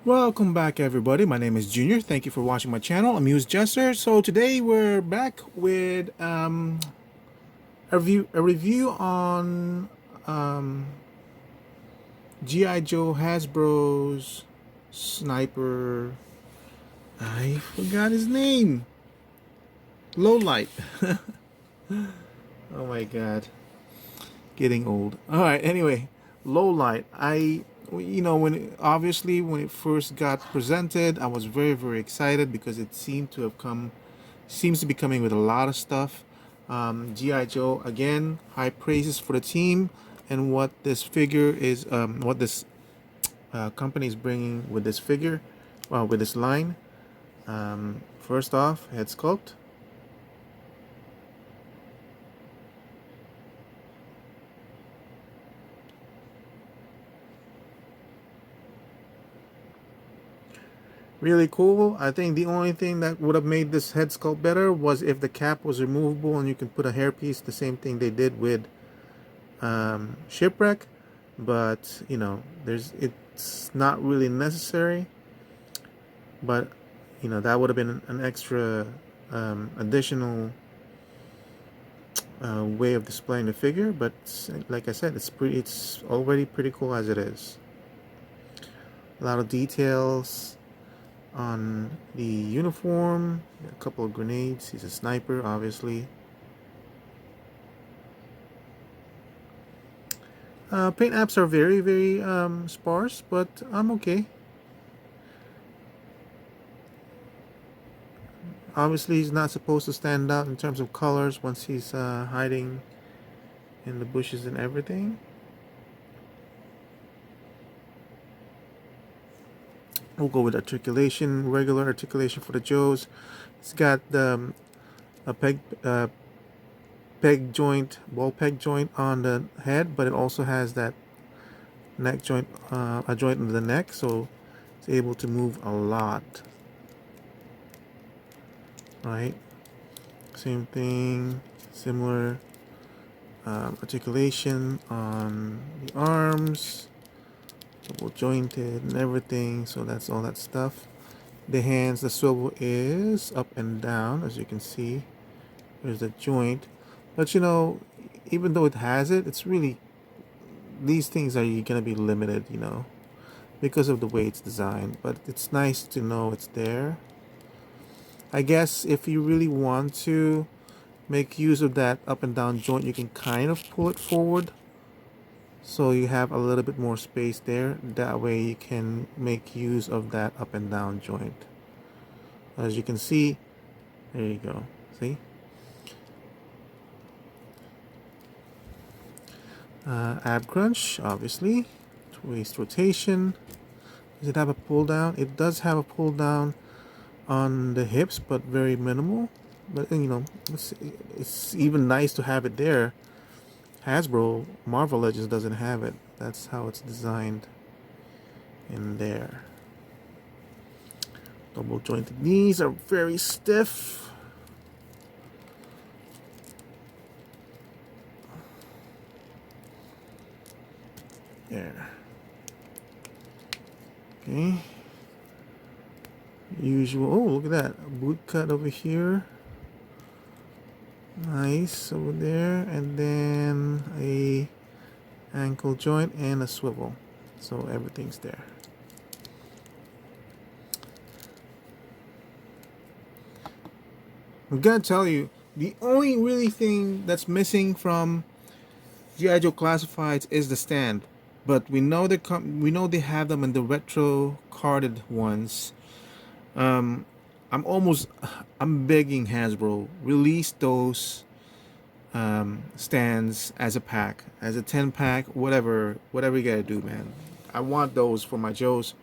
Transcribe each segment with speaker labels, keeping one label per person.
Speaker 1: Welcome back, everybody. My name is Junior. Thank you for watching my channel, Amused Jester. So today we're back with a review on GI Joe Hasbro's sniper. I forgot his name. Lowlight. Oh my god, getting old. All right. Anyway, Lowlight. When it first got presented, I was very excited because it seems to be coming with a lot of stuff. GI Joe, again, high praises for the team and what this figure is, what this company is bringing with this figure, well, with this line. First off, head sculpt. Really cool. I think the only thing that would have made this head sculpt better was if the cap was removable and you can put a hairpiece, the same thing they did with Shipwreck. But it's not really necessary. But that would have been an extra additional way of displaying the figure. But like I said, it's already pretty cool as it is. A lot of details on the uniform, a couple of grenades. He's a sniper, obviously. Paint apps are very sparse, but I'm okay. Obviously, he's not supposed to stand out in terms of colors once he's hiding in the bushes and everything. We'll go with articulation, regular articulation for the Joes. It's got a peg joint, ball peg joint on the head, but it also has that neck joint, a joint in the neck, so it's able to move a lot. Right? Same thing, similar articulation on the arms, double jointed and everything, so that's all that stuff. The hands, the swivel is up and down, as you can see. There's the joint, but even though it has it, it's really, these things are gonna be limited, because of the way it's designed. But it's nice to know it's there. I guess if you really want to make use of that up and down joint, you can kind of pull it forward so you have a little bit more space there. That way you can make use of that up and down joint. As you can see, there you go. See? Ab crunch, obviously. Waist rotation. Does it have a pull down? It does have a pull down on the hips, but very minimal. But it's even nice to have it there. Hasbro Marvel Legends doesn't have it. That's how it's designed in there. Double jointed knees are very stiff. There. Okay. Usual. Oh, look at that. Boot cut over here. Nice over there. And then a ankle joint and a swivel. So everything's there. I'm gonna tell you, the only really thing that's missing from GI Joe Classifieds is the stand, but we know they have them in the retro carded ones. I'm begging Hasbro, release those stands as a pack, as a 10-pack, whatever you gotta do, man. I want those for my Joes.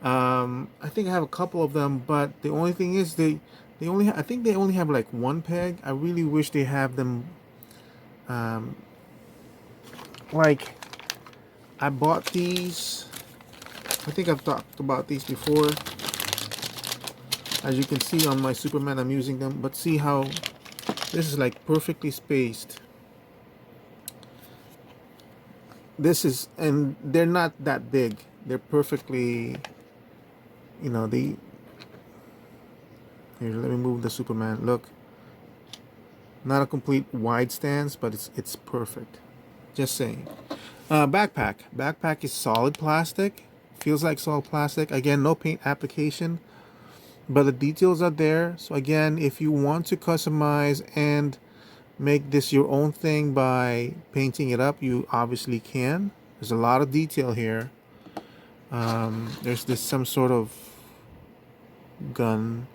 Speaker 1: I think I have a couple of them, but the only thing is I think they only have like one peg. I really wish they have them. Like, I bought these. I think I've talked about these before. As you can see on my Superman, I'm using them, but see how this is like perfectly spaced. And they're not that big. They're perfectly you know, the here, let me move the Superman. Look, not a complete wide stance, but it's perfect. Just saying. Backpack. Backpack is solid plastic. Feels like solid plastic. Again, no paint application, but the details are there. So again, if you want to customize and make this your own thing by painting it up, you obviously can. There's a lot of detail here. There's this some sort of gun.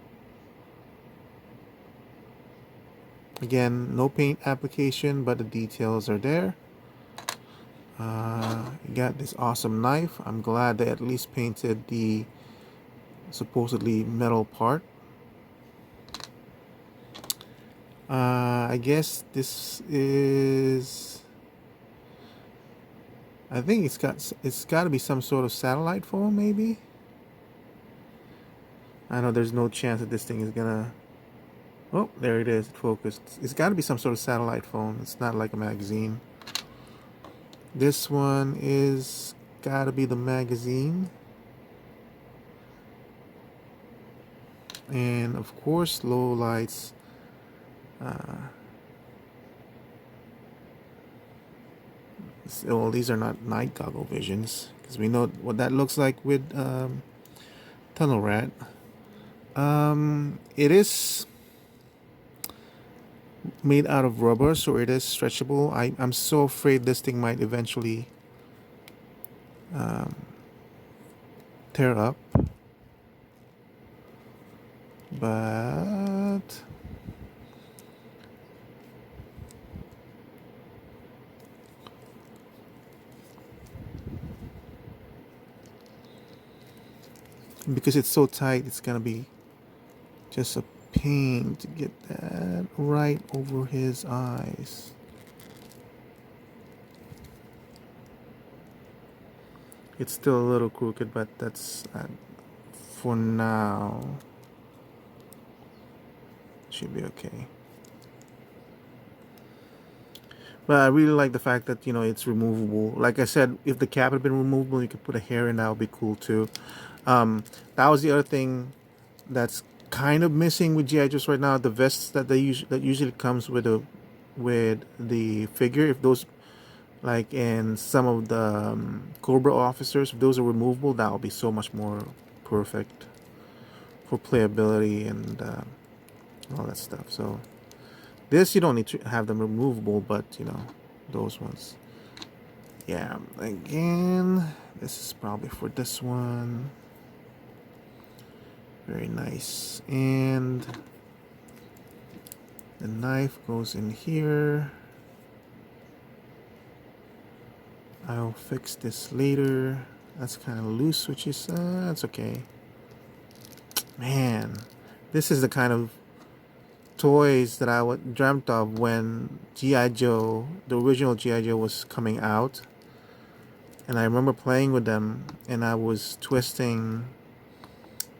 Speaker 1: Again, no paint application, but the details are there. You got this awesome knife. I'm glad they at least painted the supposedly metal part. I guess this is, I think it's got to be some sort of satellite phone, maybe. I know there's no chance that this thing is gonna, oh, there it is, it focused. It's got to be some sort of satellite phone. It's not like a magazine. This one is got to be the magazine. And of course, low lights. Well, these are not night goggle visions, because we know what that looks like with Tunnel Rat. It is made out of rubber, so it is stretchable. I'm so afraid this thing might eventually tear up, but because it's so tight, it's gonna be just a pain to get that right over his eyes. It's still a little crooked, but that's for now should be okay. But I really like the fact that, you know, it's removable. Like I said, if the cap had been removable, you could put a hair in. That would be cool too. That was the other thing that's kind of missing with GI Joes right now. The vests that usually comes with the figure. If those, like in some of the Cobra officers, if those are removable, that would be so much more perfect for playability and all that stuff. So this, you don't need to have them removable, but you know, those ones. Yeah, again, this is probably for this one. Very nice. And the knife goes in here. I'll fix this later. That's kind of loose, which is, that's okay. Man, this is the kind of toys that I dreamt of when G.I. Joe, the original G.I. Joe, was coming out. And I remember playing with them, and I was twisting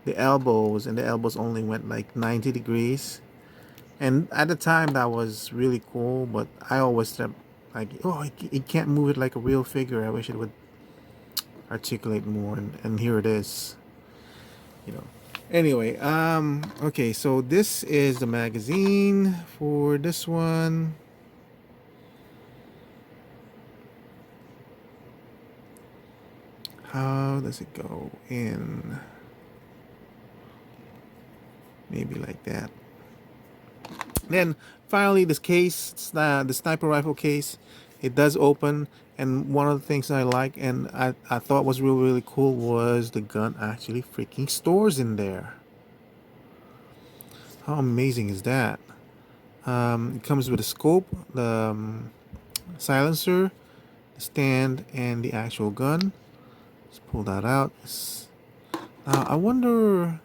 Speaker 1: the elbows, and the elbows only went like 90 degrees. And at the time, that was really cool, but I always thought, like, oh, it can't move it like a real figure. I wish it would articulate more, and here it is. You know. Anyway, okay, so this is the magazine for this one. How does it go in? Maybe like that. Then finally, this case, the sniper rifle case, it does open. And one of the things I like and I thought was really, really cool was the gun actually freaking stores in there. How amazing is that? It comes with a scope, the silencer, the stand, and the actual gun. Let's pull that out. I wonder,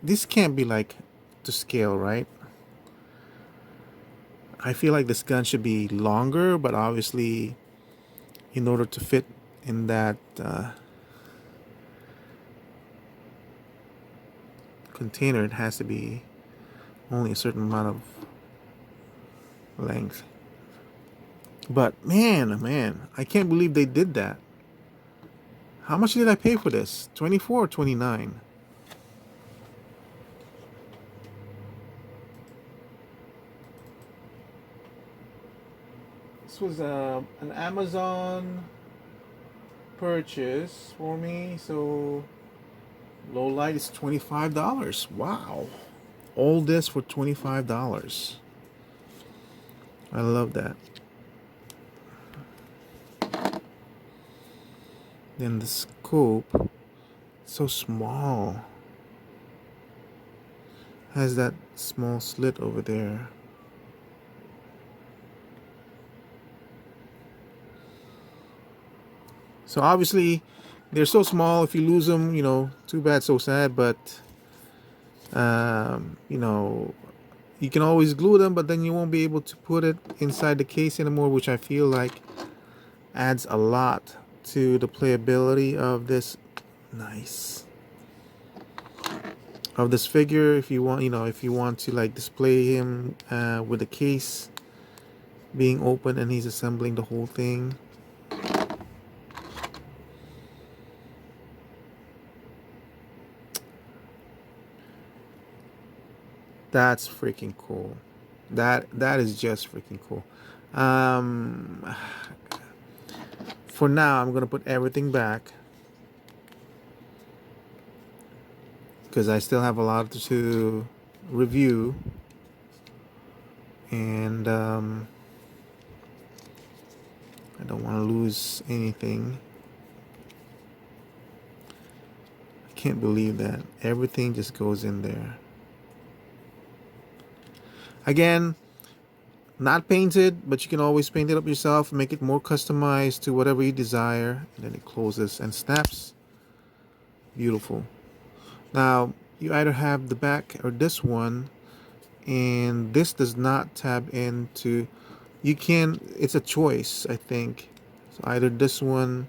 Speaker 1: this can't be like to scale, right? I feel like this gun should be longer, but obviously, in order to fit in that container, it has to be only a certain amount of length. But man, I can't believe they did that. How much did I pay for this? 24 or 29? was an Amazon purchase for me. So low light is $25. Wow. All this for $25. I love that. Then the scope, so small. Has that small slit over there. So obviously, they're so small. If you lose them, you know, too bad, so sad. But you know, you can always glue them, but then you won't be able to put it inside the case anymore, which I feel like adds a lot to the playability of this. Nice. Of this figure, if you want, you know, if you want to like display him with the case being open and he's assembling the whole thing. That's freaking cool. That is just freaking cool. For now, I'm gonna put everything back because I still have a lot to review, and I don't want to lose anything. I can't believe that everything just goes in there. Again, not painted, but you can always paint it up yourself, make it more customized to whatever you desire, and then it closes and snaps. Beautiful. Now, you either have the back or this one, and this does not tab into, you can, it's a choice, I think. So either this one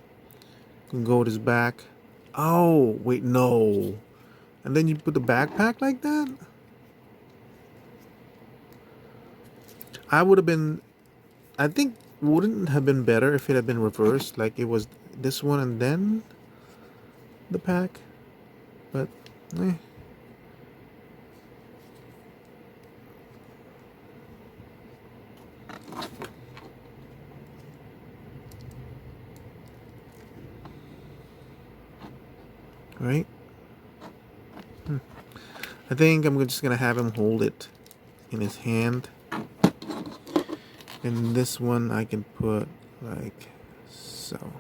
Speaker 1: can go with his back. Oh, wait, no. And then you put the backpack like that? I would have been, I think, wouldn't have been better if it had been reversed, like it was this one and then the pack. But, eh. Right? I think I'm just gonna have him hold it in his hand. And this one I can put like so.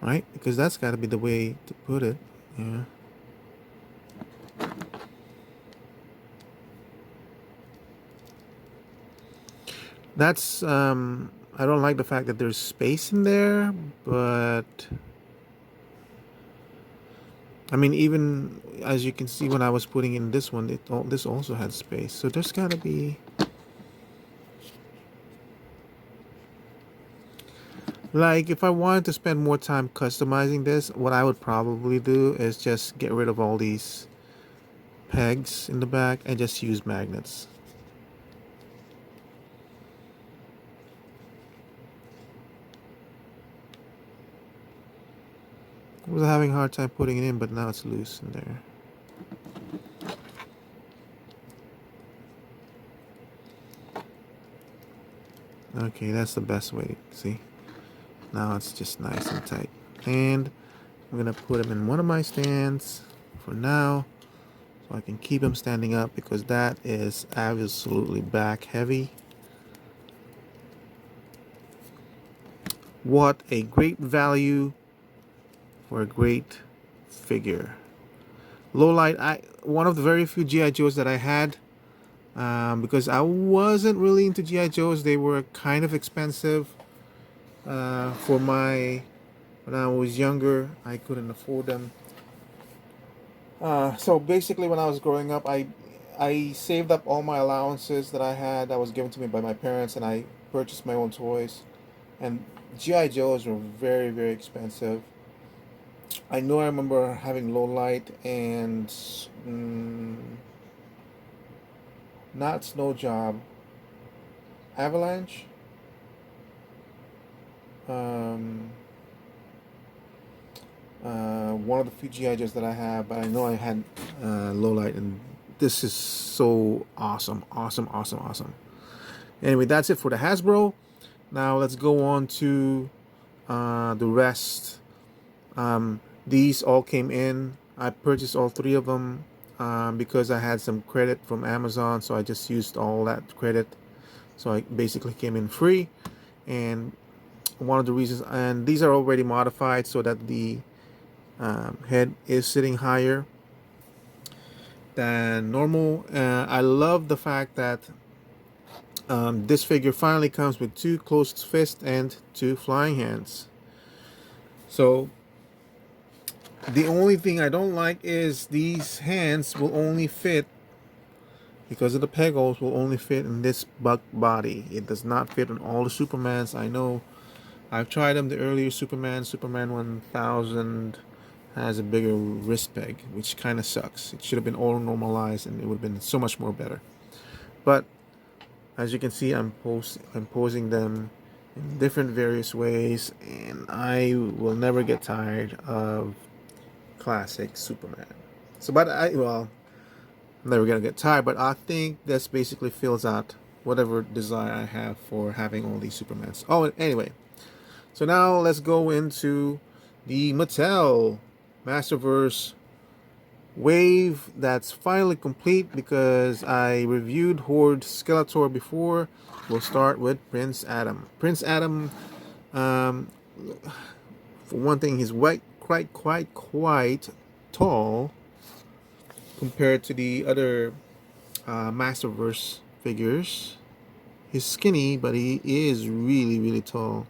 Speaker 1: Right? Because that's gotta be the way to put it. Yeah. That's I don't like the fact that there's space in there, but I mean, even as you can see when I was putting in this one, this also had space. So there's gotta be, like, if I wanted to spend more time customizing this, what I would probably do is just get rid of all these pegs in the back and just use magnets. I was having a hard time putting it in, but now it's loose in there. Okay, that's the best way. See? Now it's just nice and tight. And I'm gonna put him in one of my stands for now, so I can keep him standing up because that is absolutely back heavy. What a great value for a great figure. Low light, one of the very few GI Joes that I had, because I wasn't really into GI Joes. They were kind of expensive for my, when I was younger. I couldn't afford them. So basically, when I was growing up, I saved up all my allowances that I had that was given to me by my parents, and I purchased my own toys. And GI Joes were very, very expensive. I know I remember having low light and not Snow Job, Avalanche. One of the few GI Joes that I have, but I know I had low light, and this is so awesome, awesome, awesome, awesome. Anyway, that's it for the Hasbro. Now let's go on to the rest. These all came in. I purchased all three of them because I had some credit from Amazon, so I just used all that credit. So I basically came in free. And one of the reasons, and these are already modified so that the head is sitting higher than normal. I love the fact that this figure finally comes with two closed fists and two flying hands. So the only thing I don't like is these hands will only fit, because of the peg holes, will only fit in this buck body. It does not fit on all the Supermans. I know I've tried them, the earlier Superman 1000 has a bigger wrist peg, which kind of sucks. It should have been all normalized and it would have been so much more better. But as you can see, I'm posing them in different various ways, and I will never get tired of classic Superman. So, but I'm never gonna get tired, but I think this basically fills out whatever desire I have for having all these Supermans. Oh, anyway, so now let's go into the Mattel Masterverse wave that's finally complete, because I reviewed Horde Skeletor before. We'll start with Prince Adam. Prince Adam, um, for one thing, he's quite tall compared to the other Masterverse figures. He's skinny, but he is really tall.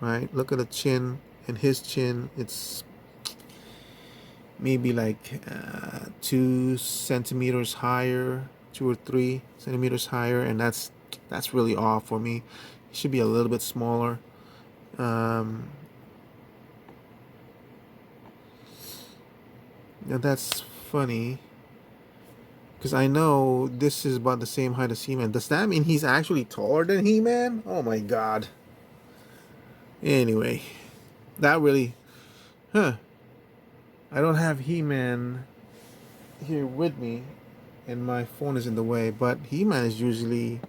Speaker 1: Right? Look at the chin and his chin. It's maybe like 2 centimeters higher, 2 or 3 centimeters higher, and that's really off for me. It should be a little bit smaller. Um, now that's funny, because I know this is about the same height as He-Man. Does that mean he's actually taller than He-Man? Oh my god. Anyway, that really, I don't have He-Man here with me, and my phone is in the way, but He-Man is usually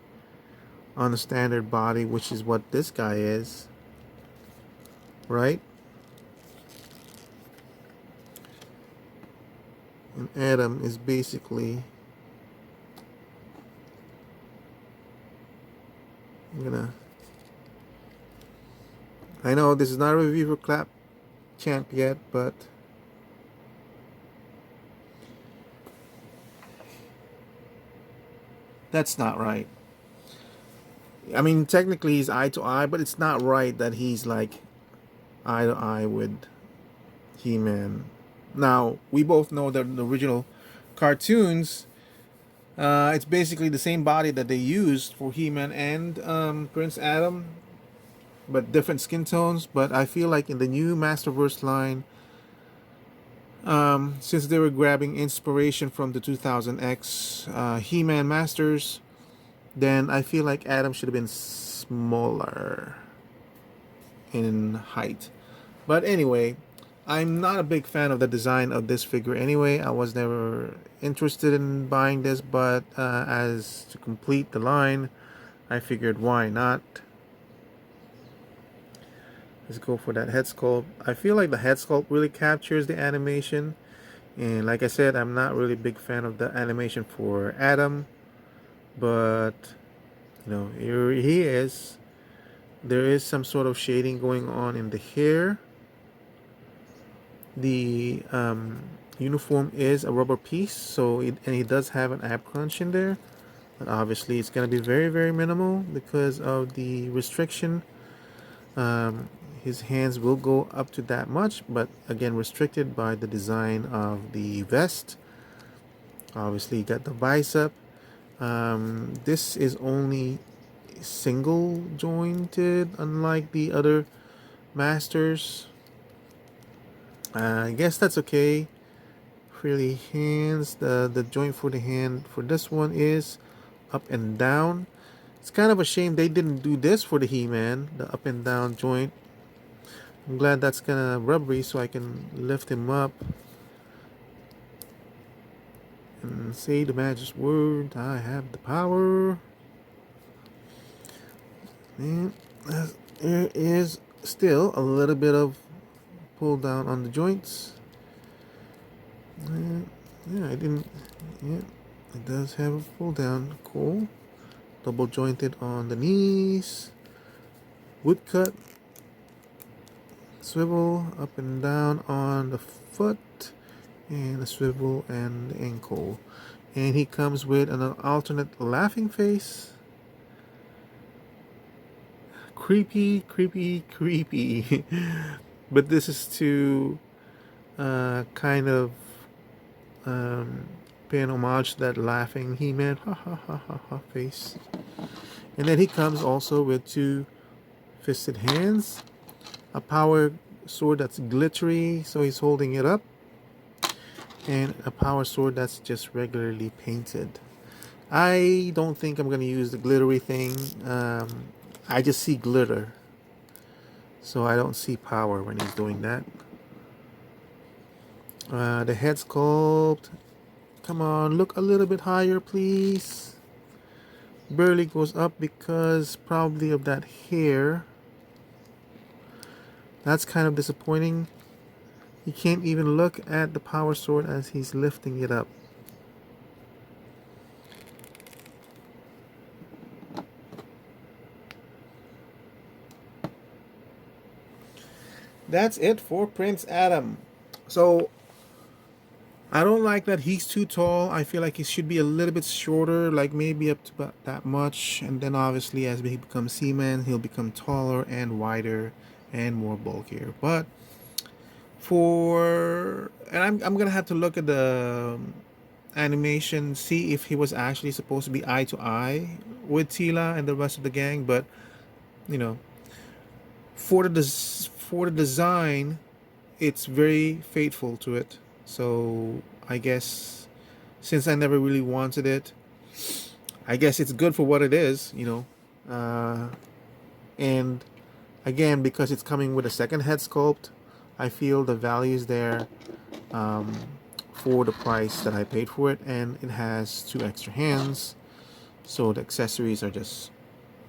Speaker 1: on a standard body, which is what this guy is, right? And Adam is basically, I know this is not a review for Clap Champ yet, but that's not right. I mean, technically he's eye to eye, but it's not right that he's like eye to eye with He-Man. Now, we both know that the original cartoons, it's basically the same body that they used for He-Man and Prince Adam, but different skin tones. But I feel like in the new Masterverse line, since they were grabbing inspiration from the 2000X He-Man Masters, then I feel like Adam should have been smaller in height. But anyway, I'm not a big fan of the design of this figure anyway. I was never interested in buying this, but as to complete the line, I figured why not. Let's go for that head sculpt. I feel like the head sculpt really captures the animation. And like I said, I'm not really a big fan of the animation for Adam. But, here he is. There is some sort of shading going on in the hair. The uniform is a rubber piece, and he does have an ab crunch in there. But obviously it's going to be very minimal because of the restriction. His hands will go up to that much, but again restricted by the design of the vest. Obviously you got the bicep. This is only single jointed, unlike the other masters. I guess that's okay. For the hands, the joint for the hand for this one is up and down. It's kind of a shame they didn't do this for the He-Man, the up and down joint. I'm glad that's kind of rubbery, so I can lift him up and say the magic word. I have the power. And there is still a little bit of pull down on the joints. Yeah, I didn't. Yeah, it does have a pull down. Cool. Double jointed on the knees. Woodcut. Swivel up and down on the foot. And a swivel and the ankle. And he comes with an alternate laughing face. Creepy, creepy, creepy. But this is to kind of paying homage to that laughing He-Man ha ha ha ha ha face. And then he comes also with two fisted hands, a power sword that's glittery, so he's holding it up, and a power sword that's just regularly painted. I don't think I'm going to use the glittery thing. I just see glitter, so I don't see power when he's doing that. The head sculpt, come on, look a little bit higher, please. Barely goes up because probably of that hair. That's kind of disappointing. You can't even look at the power sword as he's lifting it up. That's it for Prince Adam. So I don't like that he's too tall. I feel like he should be a little bit shorter, like maybe up to about that much. And then obviously as he becomes He-Man, he'll become taller and wider and more bulkier. But I'm gonna have to look at the animation, see if he was actually supposed to be eye to eye with Tila and the rest of the gang. But you know, for the design, it's very faithful to it. So I guess since I never really wanted it, I guess it's good for what it is, and again, because it's coming with a second head sculpt, I feel the value is there um, for the price that I paid for it, and it has two extra hands, so the accessories are just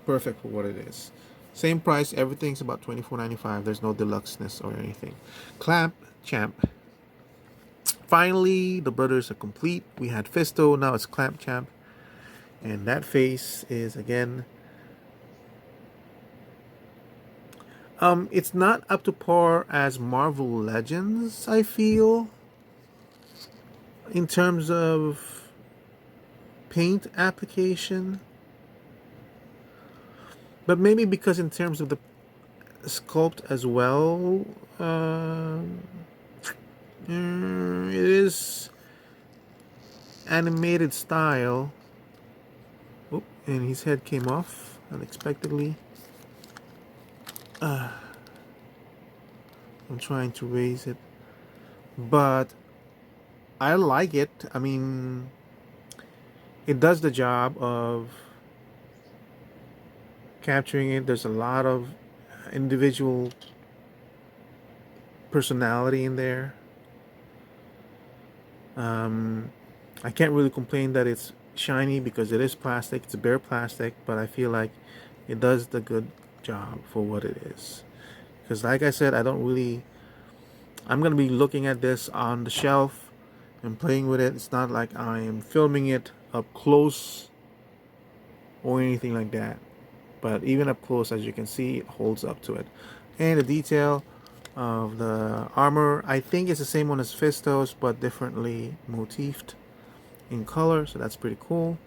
Speaker 1: perfect for what it is. Same price, everything's about $24.95. There's no deluxeness or anything. Clamp Champ. Finally, the brothers are complete. We had Fisto, now it's Clamp Champ. And that face is again, it's not up to par as Marvel Legends, I feel, in terms of paint application. But maybe because in terms of the sculpt as well, it is animated style. Oh, and his head came off unexpectedly. I'm trying to raise it, but I like it. I mean, it does the job of capturing it. There's a lot of individual personality in there. I can't really complain that it's shiny because it is plastic. It's a bare plastic, but I feel like it does the good job for what it is. Because like I said, I'm going to be looking at this on the shelf and playing with it. It's not like I am filming it up close or anything like that. But even up close, as you can see, it holds up to it. And the detail of the armor, I think it's the same one as Fisto's, but differently motifed in color. So that's pretty cool.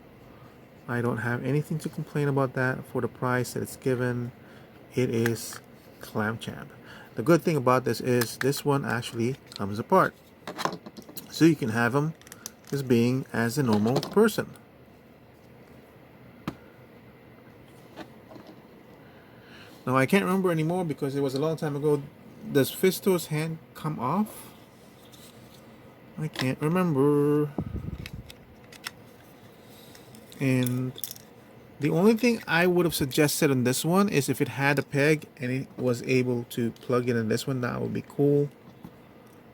Speaker 1: I don't have anything to complain about that. For the price that it's given, it is Clam Champ. The good thing about this is this one actually comes apart, so you can have him as being as a normal person. Now I can't remember anymore because it was a long time ago. Does Fisto's hand come off? I can't remember. And the only thing I would have suggested on this one is if it had a peg and it was able to plug it in this one, that would be cool.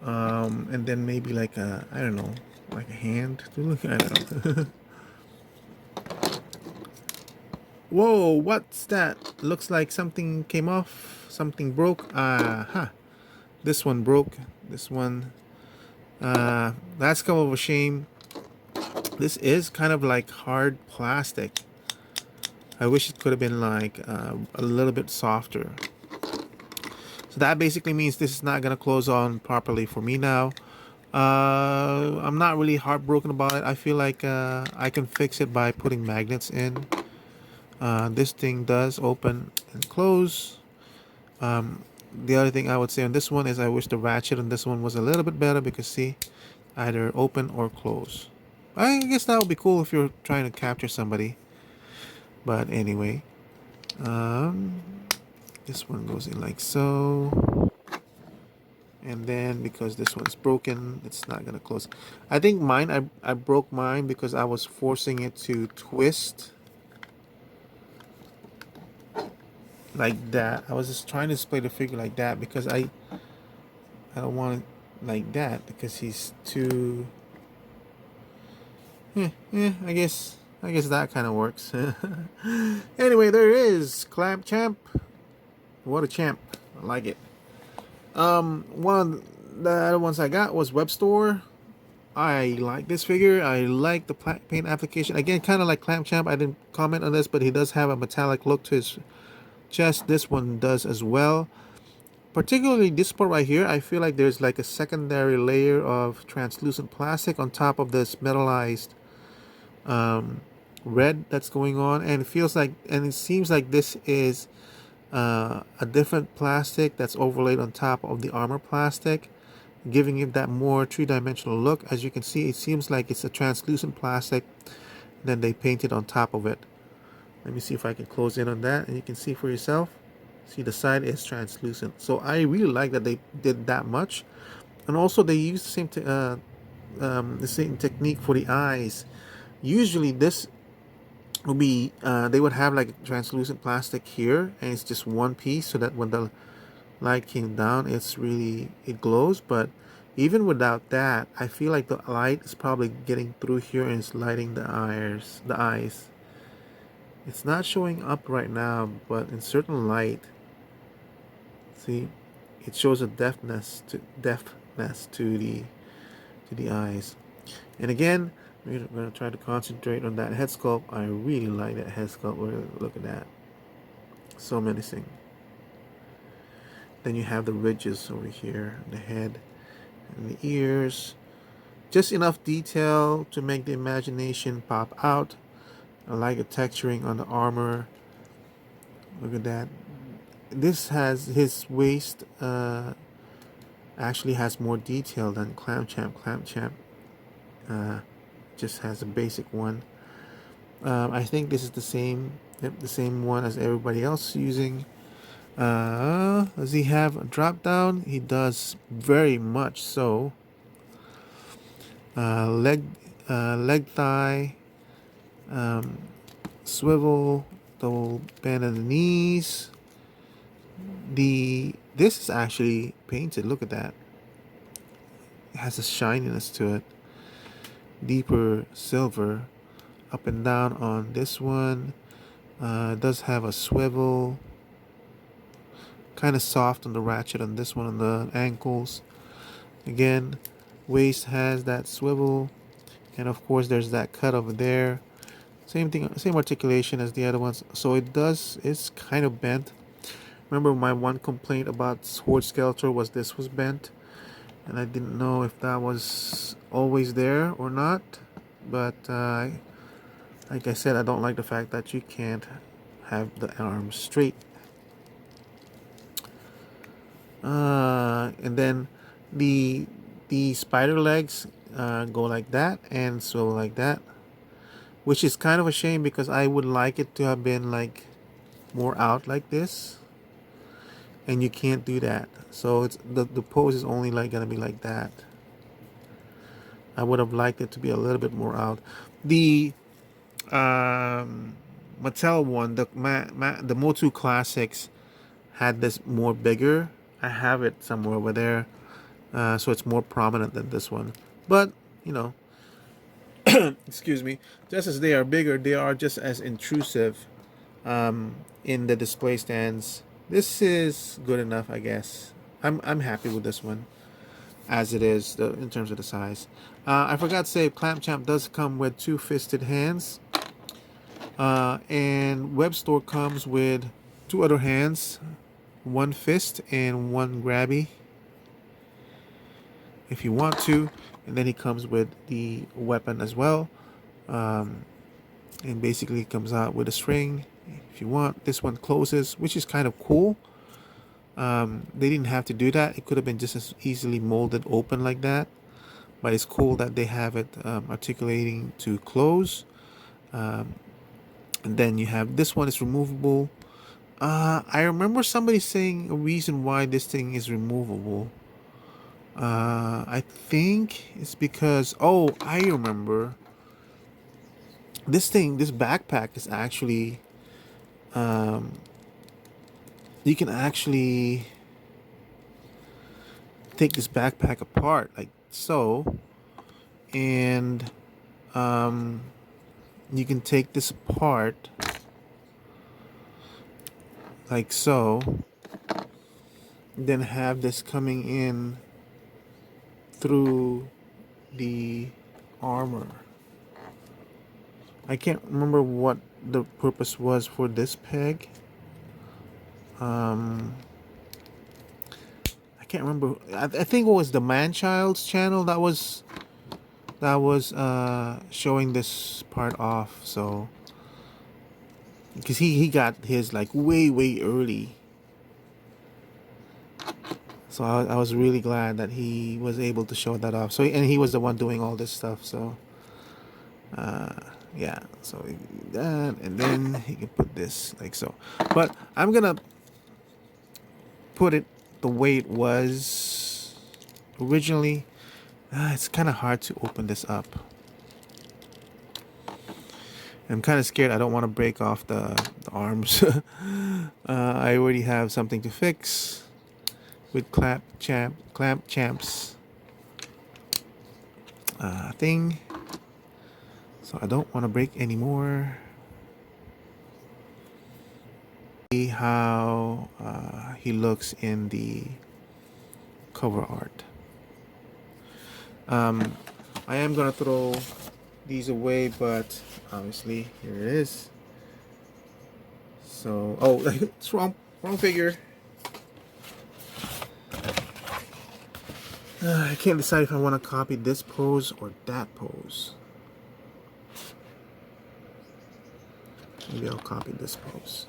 Speaker 1: And then maybe like a, I don't know, like a hand to look at. I don't know. Whoa, what's that? Looks like something came off. Something broke. Huh. This one broke. This one. That's kind of a shame. This is kind of like hard plastic. I wish it could have been like a little bit softer. So that basically means this is not gonna close on properly for me now. I'm not really heartbroken about it. I feel like I can fix it by putting magnets in. This thing does open and close. The other thing I would say on this one is I wish the ratchet on this one was a little bit better because see, either open or close. I guess that would be cool if you're trying to capture somebody. But anyway, um, this one goes in like so. And then because this one's broken, it's not gonna close. I think mine, I broke mine because I was forcing it to twist like that. I was just trying to display the figure like that because I don't want it like that because he's too. I guess that kind of works. Anyway, there is Clamp Champ. What a champ! I like it. One of the other ones I got was Webstor. I like this figure. I like the paint application. Again, kind of like Clamp Champ. I didn't comment on this, but he does have a metallic look to his chest. This one does as well. Particularly this part right here, I feel like there's like a secondary layer of translucent plastic on top of this metallized red that's going on, and it feels like, and it seems like this is a different plastic that's overlaid on top of the armor plastic, giving it that more three-dimensional look. As you can see, it seems like it's a translucent plastic, then they painted on top of it. Let me see if I can close in on that, and you can see for yourself. See, the side is translucent, so I really like that they did that much. And also they used the same technique for the eyes. Usually this would be they would have like translucent plastic here, and it's just one piece, so that when the light came down, it glows. But even without that, I feel like the light is probably getting through here and it's lighting the eyes. It's not showing up right now, but in certain light, see, it shows a deftness to the eyes. And again, we're going to try to concentrate on that head sculpt. I really like that head sculpt. Look at that. So menacing. Then you have the ridges over here, the head and the ears. Just enough detail to make the imagination pop out. I like the texturing on the armor. Look at that. This has his waist actually has more detail than Clamp Champ. Clamp Champ just has a basic one. I think this is the same one as everybody else using. Does he have a drop down? He does, very much so. Leg thigh, swivel, double bend at the knees. This is actually painted. Look at that. It has a shininess to it. Deeper silver, up and down on this one. It does have a swivel. Kind of soft on the ratchet on this one on the ankles. Again, waist has that swivel, and of course there's that cut over there. Same thing, same articulation as the other ones. So it's kind of bent. Remember, my one complaint about Sword Skeletor was this was bent, and I didn't know if that was always there or not. But like I said, I don't like the fact that you can't have the arms straight. And then the spider legs go like that and so like that, which is kind of a shame because I would like it to have been like more out like this, and you can't do that. So it's the pose is only like gonna be like that. I would have liked it to be a little bit more out. The Mattel one, the Motu Classics, had this more bigger. I have it somewhere over there, so it's more prominent than this one. But you know, excuse me, just as they are bigger, they are just as intrusive in the display stands. This is good enough, I guess. I'm happy with this one as it is in terms of the size. I forgot to say, Clamp Champ does come with 2 fisted hands, and Webstor comes with 2 other hands, 1 fist and 1 grabby, if you want to. And then he comes with the weapon as well, and basically comes out with a string if you want. This one closes, which is kind of cool. They didn't have to do that. It could have been just as easily molded open like that, but it's cool that they have it articulating to close. And then you have this one is removable. I remember somebody saying a reason why this thing is removable. I think it's because, oh, I remember, this backpack is actually, you can actually take this backpack apart like so, and you can take this apart like so, then have this coming in through the armor. I can't remember what the purpose was for this peg. I can't remember. I think it was the Manchild's channel that was showing this part off. So because he got his like way early, so I was really glad that he was able to show that off. So, and he was the one doing all this stuff. So yeah, so that, and then he can put this like so. But I'm gonna put it the way it was originally. It's kind of hard to open this up. I'm kind of scared. I don't want to break off the arms. I already have something to fix with Clamp Champ's thing. So I don't want to break anymore. See how he looks in the cover art. I am gonna throw these away, but obviously here it is. So, oh, it's wrong figure. I can't decide if I want to copy this pose or that pose. Maybe I'll copy this pose.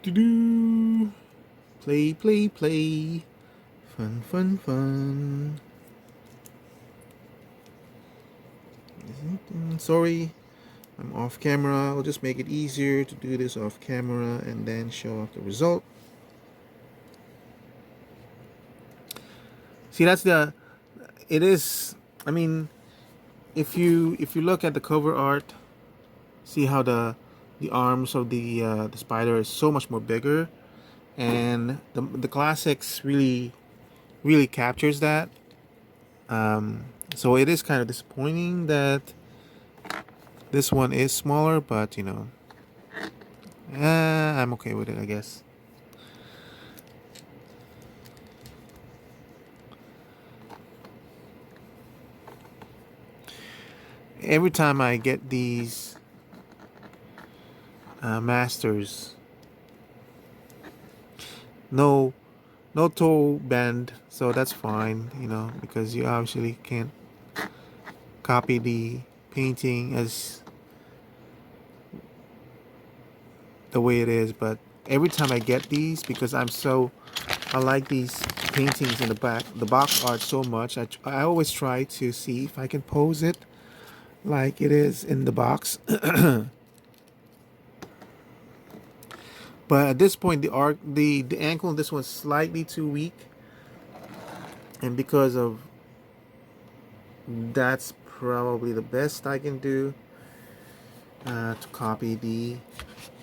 Speaker 1: Do. Play. Fun. Sorry, I'm off camera. I'll just make it easier to do this off camera and then show off the result. See, it is, I mean, if you look at the cover art, see how the arms of the spider is so much more bigger, and the classics really captures that. So it is kind of disappointing that this one is smaller, but you know, I'm okay with it, I guess. Every time I get these masters, no toe bend, so that's fine, you know, because you obviously can't copy the painting as the way it is. But every time I get these, because I like these paintings in the box art so much, I always try to see if I can pose it like it is in the box. But at this point, the ankle on this one's slightly too weak, and because of that's probably the best I can do to copy the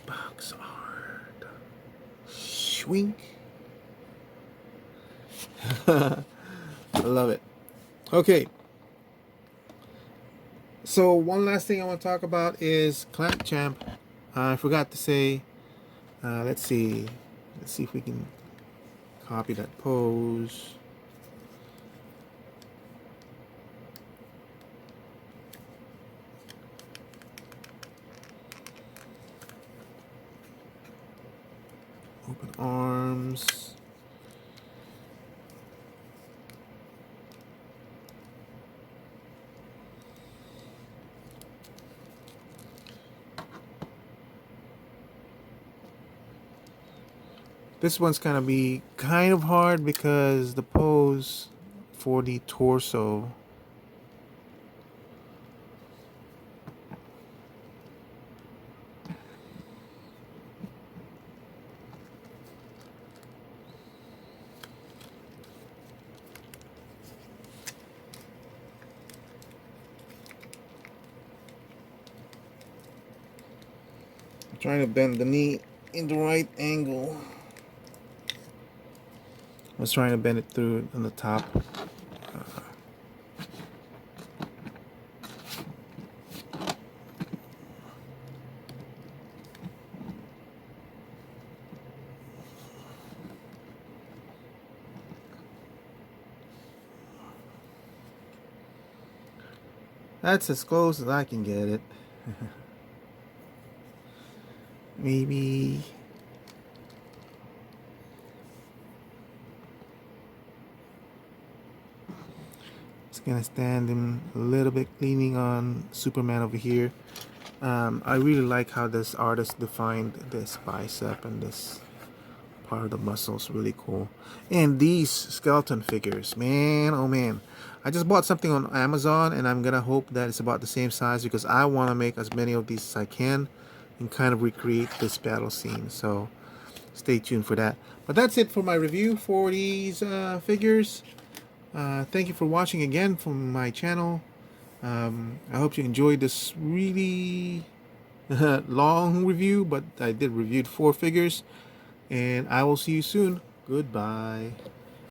Speaker 1: box art. Schwink. I love it. Okay. So one last thing I want to talk about is Clamp Champ. I forgot to say. Let's see. Let's see if we can copy that pose. Open arms. This one's gonna be kind of hard because the pose for the torso. I'm trying to bend the knee in the right angle. I was trying to bend it through on the top. That's as close as I can get it. Maybe. It's gonna stand him a little bit leaning on Superman over here. I really like how this artist defined this bicep and this part of the muscles. Really cool. And these skeleton figures, man, oh man. I just bought something on Amazon and I'm gonna hope that it's about the same size because I want to make as many of these as I can and kind of recreate this battle scene. So stay tuned for that. But that's it for my review for these figures. Thank you for watching again from my channel. I hope you enjoyed this really long review, but I did reviewed 4 figures, and I will see you soon. Goodbye.